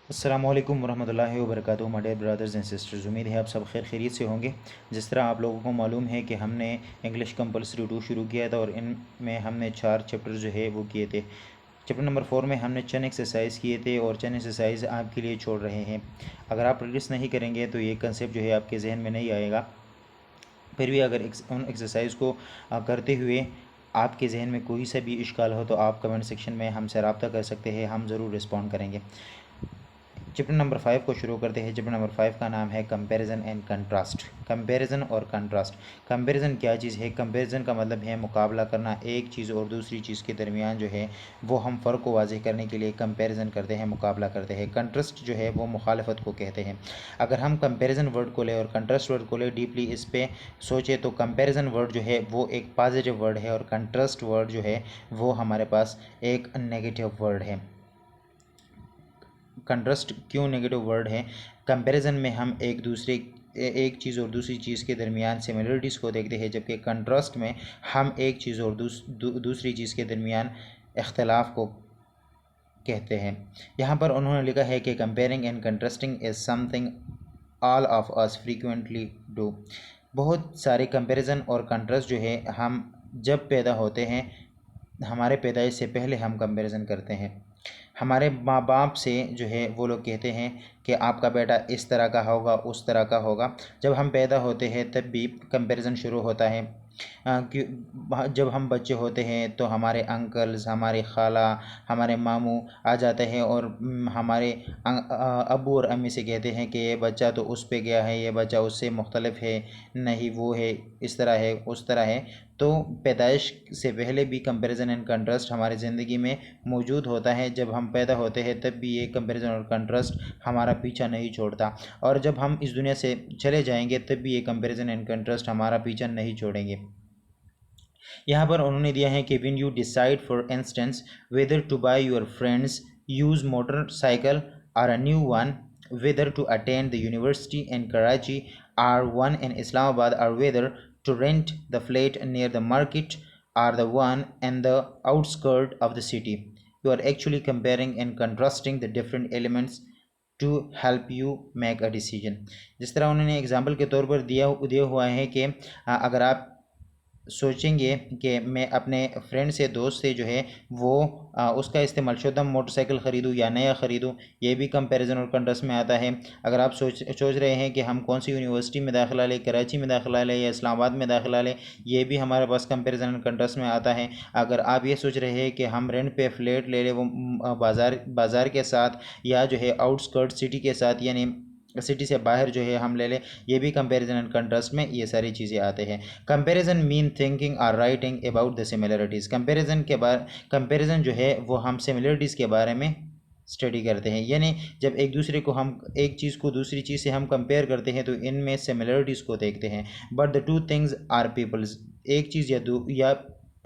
अस्सलामु अलैकुम वरहमतुल्लाहि वबरकातुहू my dear brothers and sisters. उम्मीद है आप सब खैर खैरियत से होंगे। जिस तरह आप लोगों को मालूम है कि हमने इंग्लिश कंपलसरी 2 शुरू किया था और इनमें हमने 4 चैप्टर जो है वो किए थे। चैप्टर नंबर 4 में हमने चंद एक्सरसाइज किए थे और चंद एक्सरसाइज आपके लिए छोड़ रहे हैं। अगर आप प्रैक्टिस नहीं करेंगे तो ये कंसेप्ट जो है आपके जहन में नहीं आएगा। फिर भी अगर उन एक्सरसाइज को करते हुए आपके जहन में कोई सा भी इश्काल हो तो आप कमेंट सेक्शन में हमसे रब्ता कर सकते हैं, हम ज़रूर रिस्पॉन्ड करेंगे। चैप्टर नंबर 5 को शुरू करते हैं। चैप्टर नंबर 5 का नाम है कंपैरिजन एंड कंट्रास्ट। कंपैरिजन और कंट्रास्ट। कंपैरिजन क्या चीज़ है? कंपैरिजन का मतलब है मुकाबला करना, एक चीज़ और दूसरी चीज़ के दरमियान जो है वो हम फ़र्क को वाज़ेह करने के लिए कंपैरिजन करते हैं, मुकाबला करते हैं। कंट्रास्ट जो है वो मुखालफत को कहते हैं। अगर हम कंपैरिजन वर्ड को ले और कंट्रास्ट वर्ड को ले, डीपली इस पर सोचे तो कंपैरिजन वर्ड जो है वो एक पॉजिटिव वर्ड है और कंट्रास्ट वर्ड जो है वो हमारे पास एक नेगेटिव वर्ड है। कंट्रास्ट क्यों नेगेटिव वर्ड है? कंपैरिजन में हम एक चीज़ और दूसरी चीज़ के दरमियान सिमिलरिटीज़ को देखते हैं, जबकि कंट्रास्ट में हम एक चीज़ और दूसरी चीज़ के दरमियान इख्तलाफ को कहते हैं। यहाँ पर उन्होंने लिखा है कि comparing and contrasting is something all of us frequently do. बहुत सारे कंपैरिजन और कंट्रास्ट जो है हम जब पैदा होते हैं, हमारे पैदाइश से पहले हम कंपैरिजन करते हैं। हमारे माँ बाप से जो है वो लोग कहते हैं कि आपका बेटा इस तरह का होगा, उस तरह का होगा। जब हम पैदा होते हैं तब भी कंपैरिजन शुरू होता है। जब हम बच्चे होते हैं तो हमारे अंकल्स, हमारे खाला, हमारे मामू आ जाते हैं और हमारे अब्बू और अम्मी से कहते हैं कि ये बच्चा तो उस पे गया है, ये बच्चा उससे मुख्तलिफ है, नहीं वो है, इस तरह है, उस तरह है। तो पैदाइश से पहले भी कंपैरिजन एंड कंट्रास्ट हमारी ज़िंदगी में मौजूद होता है। जब हम पैदा होते हैं तब भी ये कंपैरिजन और कंट्रास्ट हमारा पीछा नहीं छोड़ता, और जब हम इस दुनिया से चले जाएंगे तब भी ये कंपैरिजन एंड कंट्रास्ट हमारा पीछा नहीं छोड़ेंगे। यहाँ पर उन्होंने दिया है कि when you decide for instance whether to buy your friends use motorcycle or a new one, whether to attend the university in Karachi or one in Islamabad, or whether to rent the flat near the market or the one in the outskirts of the city. You are actually comparing and contrasting the different elements to help you make a decision. जिस तरह उन्होंने example के तौर पर दिया हुआ है कि अगर आप सोचेंगे कि मैं अपने फ्रेंड से, दोस्त से जो है वो उसका इस्तेमाल शुदा मोटरसाइकिल ख़रीदूँ या नया ख़रीदूँ, ये भी कंपैरिजन और कंट्रास्ट में आता है। अगर आप सोच रहे हैं कि हम कौन सी यूनिवर्सिटी में दाखिला लें, कराची में दाखिला लें या इस्लामाबाद में दाखिला लें, ये भी हमारे पास कंपैरिजन और कंट्रास्ट में आता है। अगर आप ये सोच रहे हैं कि हम रेंट पे फ्लैट ले लें, वो बाज़ार के साथ या जो है आउटस्कर्ट सिटी के साथ, यानी सिटी से बाहर जो है हम ले लें, ये भी कंपैरिजन एंड कंट्रास्ट में ये सारी चीज़ें आते हैं। कंपैरिजन मीन थिंकिंग और writing about the similarities. Comparison जो है वो हम सिमिलरिटीज़ के बारे में स्टडी करते हैं, यानी जब एक चीज़ को दूसरी चीज़ से हम कंपेयर करते हैं तो इनमें सिमिलरिटीज़ को देखते हैं। But the two things are peoples, एक चीज़ या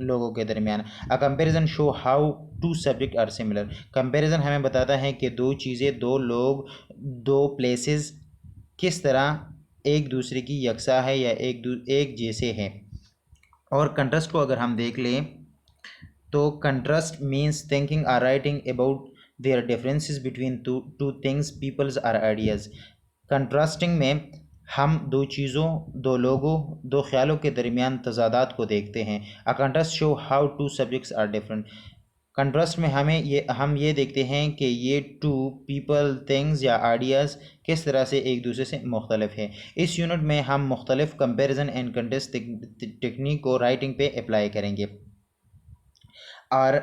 लोगों के दरमियान। A comparison show how two subject are similar. Comparison हमें बताता है कि दो चीज़ें, दो लोग, दो प्लेसेस किस तरह एक दूसरे की यकसा है या एक जैसे हैं। और कंट्रास्ट को अगर हम देख लें तो कंट्रास्ट मीन्स थिंकिंग और writing about their differences between two things, peoples और आइडियाज़। कंट्रास्टिंग में हम दो चीज़ों, दो लोगों, दो ख्यालों के दरमियान तजादात को देखते हैं। A contrast show how two subjects are different. Contrast में हम ये देखते हैं कि ये टू पीपल, थिंग्स या आइडियाज़ किस तरह से एक दूसरे से मुख्तलिफ है। इस यूनिट में हम मुख्तलिफ कंपैरिजन एंड कंट्रास्ट टेक्निक को राइटिंग पे अप्लाई करेंगे। और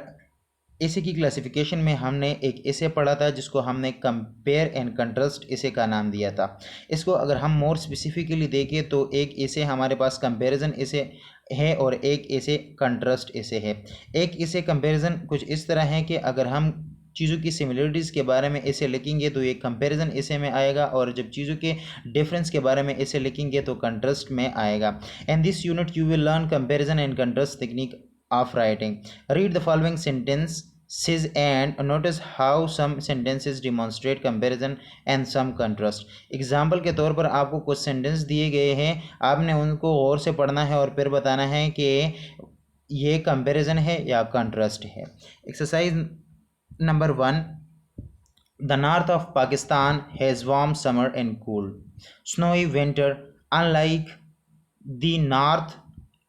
इसी की क्लासिफिकेशन में हमने एक इसे पढ़ा था जिसको हमने कंपेयर एंड कंट्रास्ट इसे का नाम दिया था। इसको अगर हम मोर स्पेसिफिकली देखें तो एक इसे हमारे पास कंपैरिजन इसे है और एक इसे कंट्रास्ट इसे है। एक इसे कंपैरिजन कुछ इस तरह है कि अगर हम चीज़ों की सिमिलरिटीज़ के बारे में इसे लिखेंगे तो ये कंपैरिजन इसे में आएगा, और जब चीज़ों के डिफरेंस के बारे में इसे लिखेंगे तो कंट्रास्ट में आएगा। In this unit you will learn comparison and contrast technique of writing. Read the following sentences and notice how some sentences demonstrate comparison and some contrast. Example के तौर पर आपको कुछ सेंटेंस दिए गए हैं, आपने उनको गौर से पढ़ना है और फिर बताना है कि ये कंपैरिजन है या कंट्रास्ट है। Exercise number 1, The north of Pakistan has warm summer and cool, snowy winter. Unlike the north,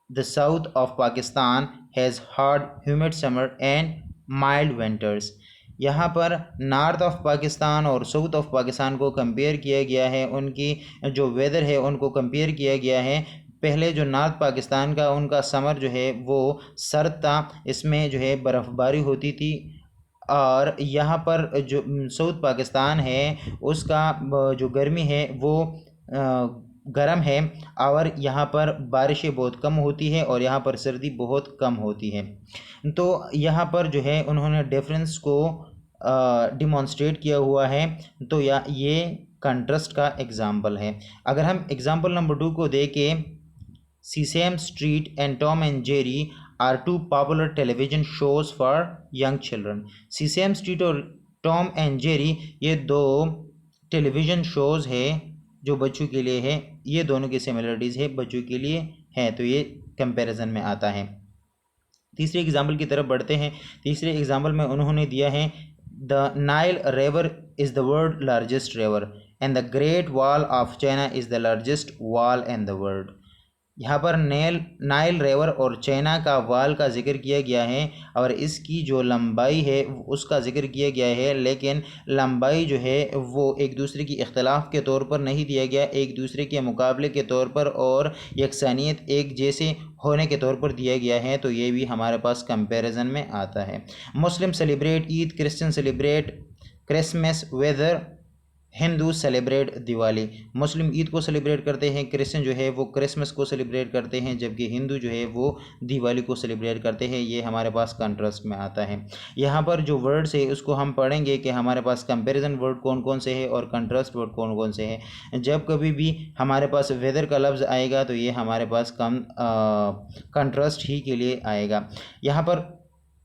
the south of Pakistan has hot, humid summer and mild winters. यहाँ पर नॉर्थ ऑफ पाकिस्तान और south of Pakistan को compare किया गया है, उनकी जो weather है उनको कंपेयर किया गया है। पहले जो नॉर्थ पाकिस्तान का उनका समर जो है वो सर्द था, इसमें जो है बर्फ़बारी होती थी, और यहाँ पर जो साउथ पाकिस्तान है उसका जो गर्मी है वो गर्म है, और यहाँ पर बारिशें बहुत कम होती है और यहाँ पर सर्दी बहुत कम होती है। तो यहाँ पर जो है उन्होंने डिफरेंस को डिमॉन्स्ट्रेट किया हुआ है। तो ये कंट्रास्ट का एग्ज़ाम्पल है। अगर हम एग्ज़ाम्पल नंबर 2 को देखें, Sesame Street and Tom and Jerry are two popular television shows for young children. Sesame Street और टॉम एंड जेरी ये दो टेलीविज़न शोज़ है जो बच्चों के लिए है, ये दोनों की सिमिलरिटीज़ है बच्चों के लिए है, तो ये कंपैरिजन में आता है। तीसरे एग्जाम्पल की तरफ बढ़ते हैं। तीसरे एग्जाम्पल में उन्होंने दिया है the Nile river is the world largest river and the great wall of China is the largest wall in the world. यहाँ पर नाइल रिवर और चाइना का वाल का जिक्र किया गया है और इसकी जो लंबाई है उसका जिक्र किया गया है, लेकिन लंबाई जो है वो एक दूसरे की इख्तलाफ के तौर पर नहीं दिया गया, एक दूसरे के मुकाबले के तौर पर और यकसानियत एक जैसे होने के तौर पर दिया गया है। तो ये भी हमारे पास कंपैरिजन में आता है। Muslim celebrate Eid, Christian celebrate Christmas, whether Hindu celebrate Diwali. Muslim Eid को सेलिब्रेट करते हैं, क्रिश्चियन जो है वो क्रिसमस को सेलिब्रेट करते हैं, जबकि हिंदू जो है वो दिवाली को सेलिब्रेट करते हैं। ये हमारे पास कंट्रास्ट में आता है। यहाँ पर जो वर्ड्स है उसको हम पढ़ेंगे कि हमारे पास कंपैरिजन वर्ड कौन कौन से है और कंट्रास्ट वर्ड कौन कौन से है। जब कभी भी हमारे पास वेदर का लफ्ज़ आएगा तो ये हमारे पास कंट्रास्ट ही के लिए आएगा। यहाँ पर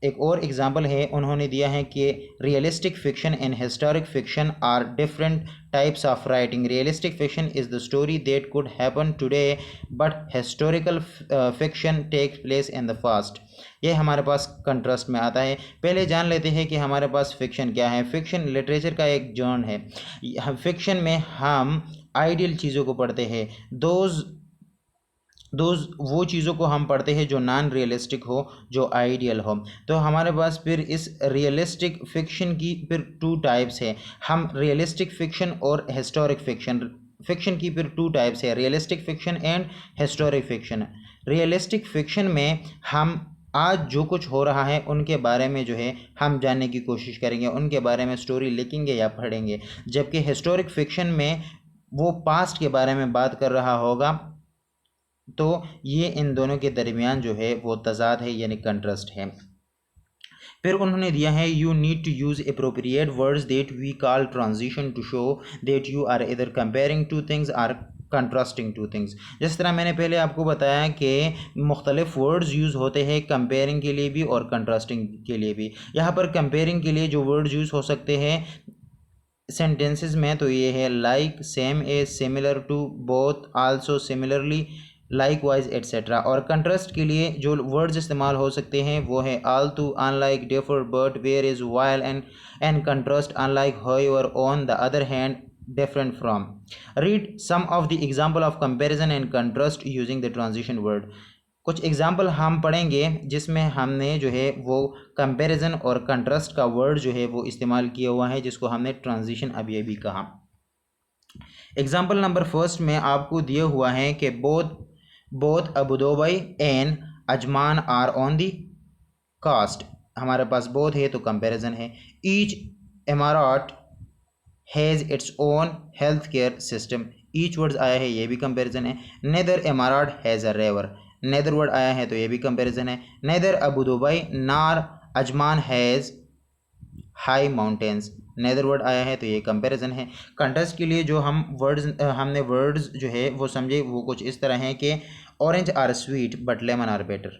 एक और एग्जाम्पल है, उन्होंने दिया है कि realistic fiction and historic fiction are different types of writing. Realistic fiction is the story that could happen today but historical fiction takes place in the past. ये हमारे पास कंट्रास्ट में आता है। पहले जान लेते हैं कि हमारे पास फिक्शन क्या है। फिक्शन लिटरेचर का एक जॉन है। फिक्शन में हम आइडियल चीज़ों को पढ़ते हैं, वो चीज़ों को हम पढ़ते हैं जो नॉन रियलिस्टिक हो, जो आइडियल हो। तो हमारे पास फिर इस रियलिस्टिक फ़िक्शन की फिर 2 टाइप्स है। हम रियलिस्टिक फ़िक्शन और हिस्टोरिक फ़िक्शन की फिर 2 टाइप्स है, realistic fiction and historic fiction. Realistic fiction में हम आज जो कुछ हो रहा है उनके बारे में जो है हम जानने की कोशिश करेंगे, उनके बारे में स्टोरी लिखेंगे या पढ़ेंगे, जबकि हिस्टोरिक फ़िक्शन में वो पास्ट के बारे में बात कर रहा होगा। तो ये इन दोनों के दरमियान जो है वो तज़ाद है, यानी कंट्रास्ट है। फिर उन्होंने दिया है you need to use appropriate words that we call transition to show that you are either comparing two things or contrasting two things. जिस तरह मैंने पहले आपको बताया कि मुख्तलिफ वर्ड्स यूज़ होते हैं कंपेयरिंग के लिए भी और कंट्रास्टिंग के लिए भी। यहाँ पर कंपेयरिंग के लिए जो वर्ड्स यूज़ हो सकते हैं सेंटेंसेस में तो ये है like, same as, similar to, both, also, similarly, likewise etcetera. और कंट्रास्ट के लिए जो वर्ड्स इस्तेमाल हो सकते हैं वो है all to, unlike, differ, but, whereas, while and contrast, unlike, however, on the other hand, different from. Read some of the example of comparison and contrast using the transition word. कुछ example हम पढ़ेंगे जिसमें हमने जो है वो comparison और contrast का वर्ड जो है वो इस्तेमाल किया हुआ है, जिसको हमने ट्रांजिशन अभी अभी कहा। एग्जाम्पल नंबर फर्स्ट में आपको दिया हुआ है कि both Abu Dubai and Ajman are on the coast. हमारे पास बोथ है तो कंपैरिजन है। Each emirate has its own health care system. Each words आया है, ये भी कंपैरिजन है। Neither emirate has a river, neither word आया है तो ये भी कंपैरिजन है। Nether Abu Dhabi nor Ajman has high mountains, neither word आया है तो ये कंपैरिजन है। कंट्रास्ट के लिए जो हमने वर्ड्स जो है वो समझे वो कुछ इस तरह हैं कि orange are sweet but lemon are better,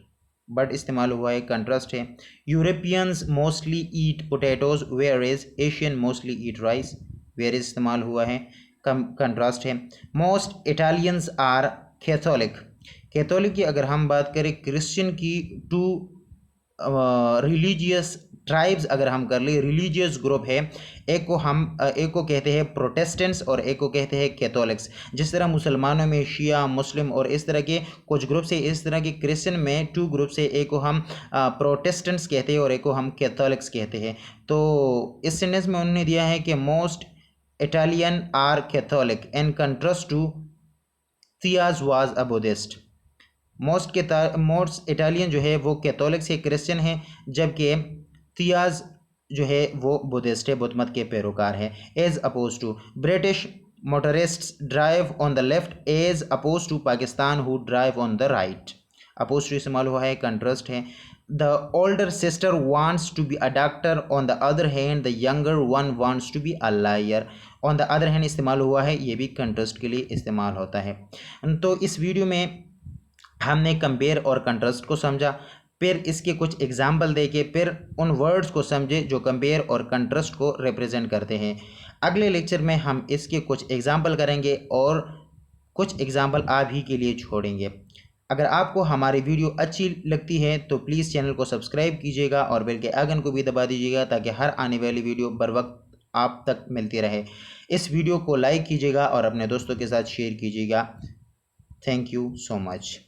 but इस्तेमाल हुआ है, कंट्रास्ट है। Europeans mostly eat potatoes whereas Asian mostly eat rice, whereas इस्तेमाल हुआ है, कंट्रास्ट है। Most Italians are Catholic, Catholic की अगर हम बात करें, क्रिश्चियन की टू रिलीजियस ट्राइब्स अगर हम कर ले, रिलीजियस ग्रुप है, एक को कहते हैं प्रोटेस्टेंट्स और एक को कहते हैं कैथोलिक्स। जिस तरह मुसलमानों में शिया, मुस्लिम और इस तरह के कुछ ग्रुप से, इस तरह के क्रिश्चियन में 2 ग्रुप से, एक को हम प्रोटेस्टेंट्स कहते हैं और एक को हम कैथोलिक्स कहते हैं। तो इस सेंटेंस में उन्होंने दिया है कि most Italian are Catholic in contrast to Thea's was a Buddhist. Most Italian जो है वो कैथोलिक से क्रिश्चियन है, जबकि थियाज जो है वो बुद्धिस्ट है, बुद्ध मत के पैरोकार है। As opposed to British motorists drive on the left as opposed to Pakistan who drive on the right. Opposed to इस्तेमाल हुआ है, कंट्रास्ट है। The older sister wants to be a doctor, on the other hand the younger one wants to be a lawyer. On the other hand इस्तेमाल हुआ है, ये भी contrast के लिए इस्तेमाल होता है। तो इस वीडियो में हमने कंपेयर और कंट्रास्ट को समझा, फिर इसके कुछ एग्जाम्पल देके फिर उन वर्ड्स को समझे जो कंपेयर और कंट्रास्ट को रिप्रेजेंट करते हैं। अगले लेक्चर में हम इसके कुछ एग्जाम्पल करेंगे और कुछ एग्जाम्पल आप ही के लिए छोड़ेंगे। अगर आपको हमारी वीडियो अच्छी लगती है तो प्लीज़ चैनल को सब्सक्राइब कीजिएगा और बेल के आइकन को भी दबा दीजिएगा ताकि हर आने वाली वीडियो बर वक्त आप तक मिलती रहे। इस वीडियो को लाइक कीजिएगा और अपने दोस्तों के साथ शेयर कीजिएगा। Thank you so much.